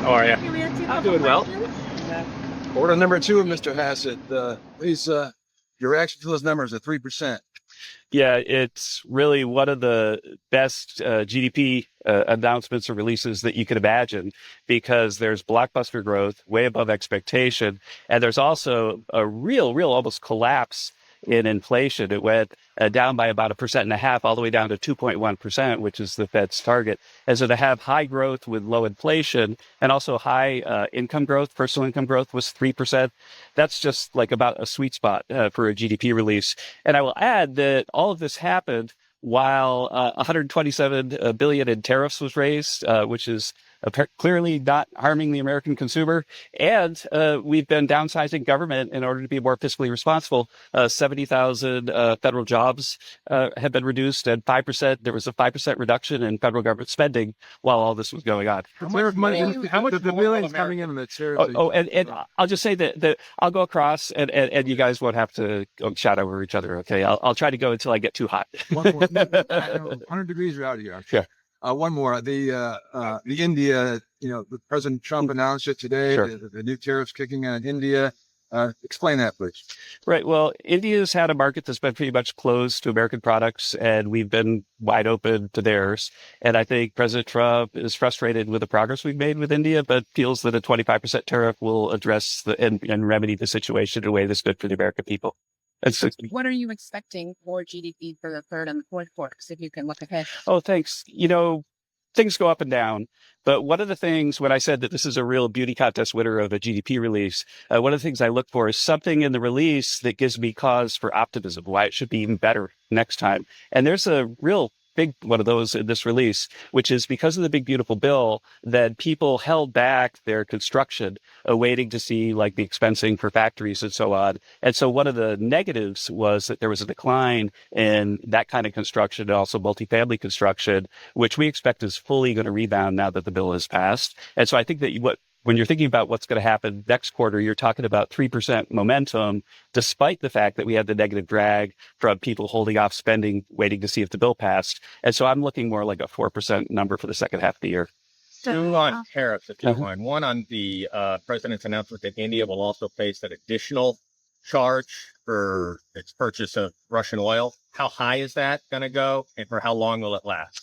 How are you? Can we answer a I'm couple doing well. questions? Order number two, Mr. Hassett. Please, your reaction to those numbers at 3%. Yeah, it's really one of the best GDP announcements or releases that you could imagine because there's blockbuster growth way above expectation. And there's also a real almost collapse in inflation. It went down by about 1.5% all the way down to 2.1%, which is the Fed's target. And so to have high growth with low inflation and also high income growth, personal income growth was 3%. That's just like about a sweet spot for a GDP release. And I will add that all of this happened while 127 billion in tariffs was raised, which is clearly not harming the American consumer. And we've been downsizing government in order to be more fiscally responsible. 70,000 federal jobs have been reduced, and 5%. There was a 5% reduction in federal government spending while all this was going on. How much money? How much the billions coming in the tariffs? And I'll just say that I'll go across, and you guys won't have to shout over each other. Okay, I'll try to go until I get too hot. One more. 100 degrees are out of here. Sure. One more. The India. The President Trump announced it today. Sure. The new tariffs kicking in India. Explain that, please. Right. Well, India's had a market that's been pretty much closed to American products, and we've been wide open to theirs. And I think President Trump is frustrated with the progress we've made with India, but feels that a 25% tariff will address and remedy the situation in a way that's good for the American people. What are you expecting for GDP for the third and the fourth quarters, if you can look ahead? Oh, thanks. Things go up and down. But one of the things, when I said that this is a real beauty contest winner of a GDP release, one of the things I look for is something in the release that gives me cause for optimism, why it should be even better next time. And there's a real big one of those in this release, which is because of the big, beautiful bill that people held back their construction, waiting to see like the expensing for factories and so on. And so one of the negatives was that there was a decline in that kind of construction and also multifamily construction, which we expect is fully going to rebound now that the bill has passed. And so I think that when you're thinking about what's going to happen next quarter, you're talking about 3% momentum, despite the fact that we had the negative drag from people holding off spending, waiting to see if the bill passed. And so I'm looking more like a 4% number for the second half of the year. Two on tariffs, if you don't mind. One on the president's announcement that India will also face an additional charge for its purchase of Russian oil. How high is that going to go, and for how long will it last?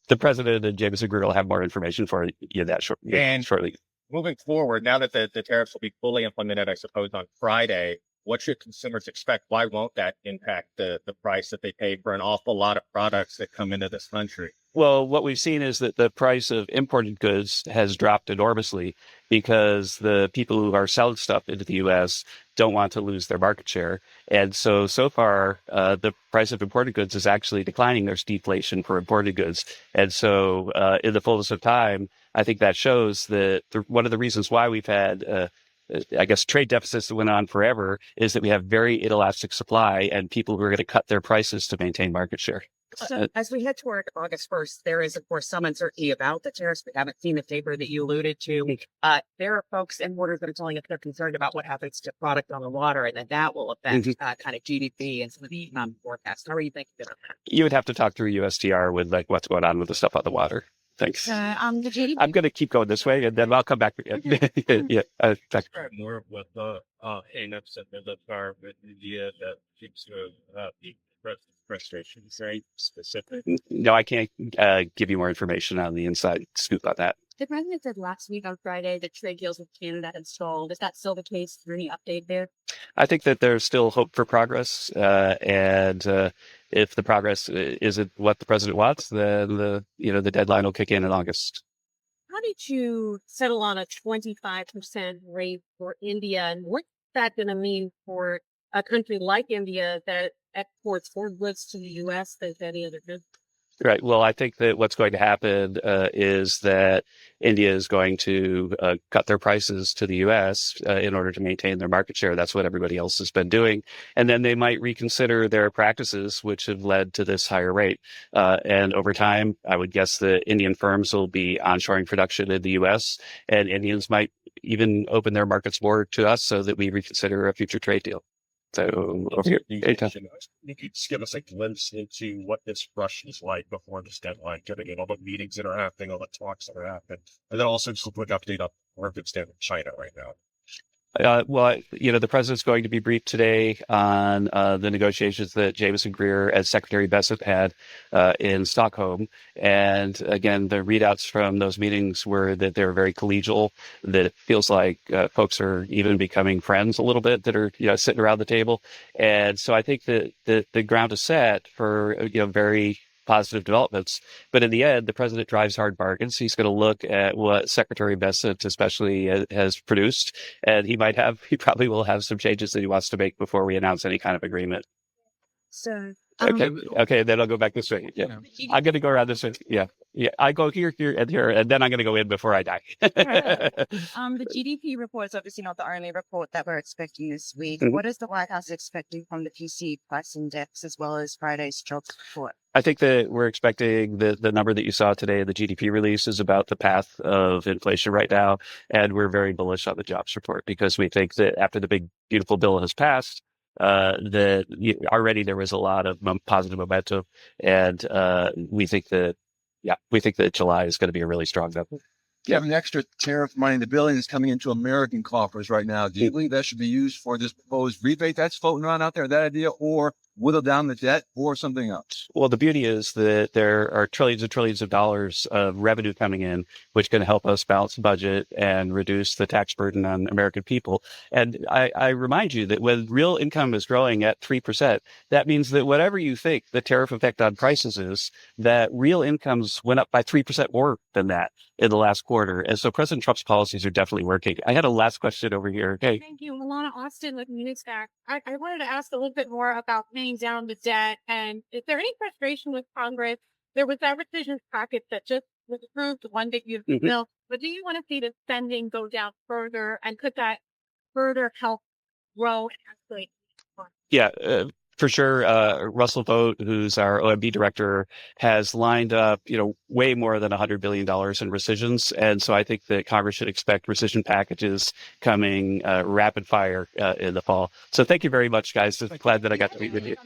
The president and James Agreed will have more information for you that shortly. Moving forward, now that the tariffs will be fully implemented, I suppose, on Friday, what should consumers expect? Why won't that impact the price that they pay for an awful lot of products that come into this country? Well, what we've seen is that the price of imported goods has dropped enormously because the people who are selling stuff into the U.S. don't want to lose their market share. And so far, the price of imported goods is actually declining. There's deflation for imported goods. And so in the fullness of time, I think that shows that one of the reasons why we've had trade deficits that went on forever is that we have very inelastic supply and people who are going to cut their prices to maintain market share. So as we head toward August 1st, there is, of course, some uncertainty about the tariffs. We haven't seen the paper that you alluded to. There are folks and importers that are telling us they're concerned about what happens to product on the water and that will affect kind of GDP and some of the economic forecasts. How are you thinking about that? You would have to talk through USTR with like what's going on with the stuff on the water. Thanks. On the GDP? I'm going to keep going this way, and then I'll come back. More with the hang-ups and the car with India that keeps the frustration. Is there any specific? No, I can't give you more information on the inside scoop on that. The president said last week on Friday that trade deals with Canada had stalled. Is that still the case? Is there any update there? I think that there's still hope for progress, and if the progress isn't what the president wants, then the deadline will kick in August. How did you settle on a 25% rate for India, and what's that going to mean for a country like India that exports more goods to the U.S. than any other country? Right. Well, I think that what's going to happen is that India is going to cut their prices to the U.S. In order to maintain their market share. That's what everybody else has been doing. And then they might reconsider their practices, which have led to this higher rate. And over time, I would guess that Indian firms will be onshoring production in the U.S. and Indians might even open their markets more to us so that we reconsider a future trade deal. So over here, anytime. You could just give us a glimpse into what this rush is like before this deadline, getting in all the meetings that are happening, all the talks that are happening, and then also just a quick update on where we stand in China right now. Well, the president's going to be briefed today on the negotiations that Jameson Greer as Secretary Bassett had in Stockholm. And again, the readouts from those meetings were that they were very collegial, that it feels like folks are even becoming friends a little bit that are, sitting around the table. And so I think that the ground is set for, very positive developments. But in the end, the president drives hard bargains. He's going to look at what Secretary Bassett especially has produced, and he probably will have some changes that he wants to make before we announce any kind of agreement. So, Okay, then I'll go back this way. Yeah. I'm going to go around this way. Yeah. I go here, and then I'm going to go in before I die. the GDP report is obviously not the only report that we're expecting this week. Mhm. What is the White House expecting from the PC price index as well as Friday's jobs report? I think that we're expecting the number that you saw today, the GDP release, is about the path of inflation right now. And we're very bullish on the jobs report because we think that after the big, beautiful bill has passed, already there was a lot of positive momentum. And we think that July is going to be a really strong number. You have an extra tariff money in the billions coming into American coffers right now. Do you believe that should be used for this proposed rebate that's floating around out there, that idea, or whittle down the debt, or something else? Well, the beauty is that there are trillions and trillions of dollars of revenue coming in, which can help us balance the budget and reduce the tax burden on American people. And I remind you that when real income is growing at 3%, that means that whatever you think the tariff effect on prices is, that real incomes went up by 3% more than that in the last quarter. And so President Trump's policies are definitely working. I had a last question over here. Okay. Thank you. Milana Austin with Newsstack. I wanted to ask a little bit more about paying down the debt. And is there any frustration with Congress? There was that rescission package that just was approved, the one big beautiful Mhm. bill. But do you want to see the spending go down further? And could that further help grow and escalate? Yeah, for sure. Russell Vogt, who's our OMB director, has lined up, way more than $100 billion in rescissions. And so I think that Congress should expect rescission packages coming rapid fire in the fall. So thank you very much, guys. Glad that I got to meet with you.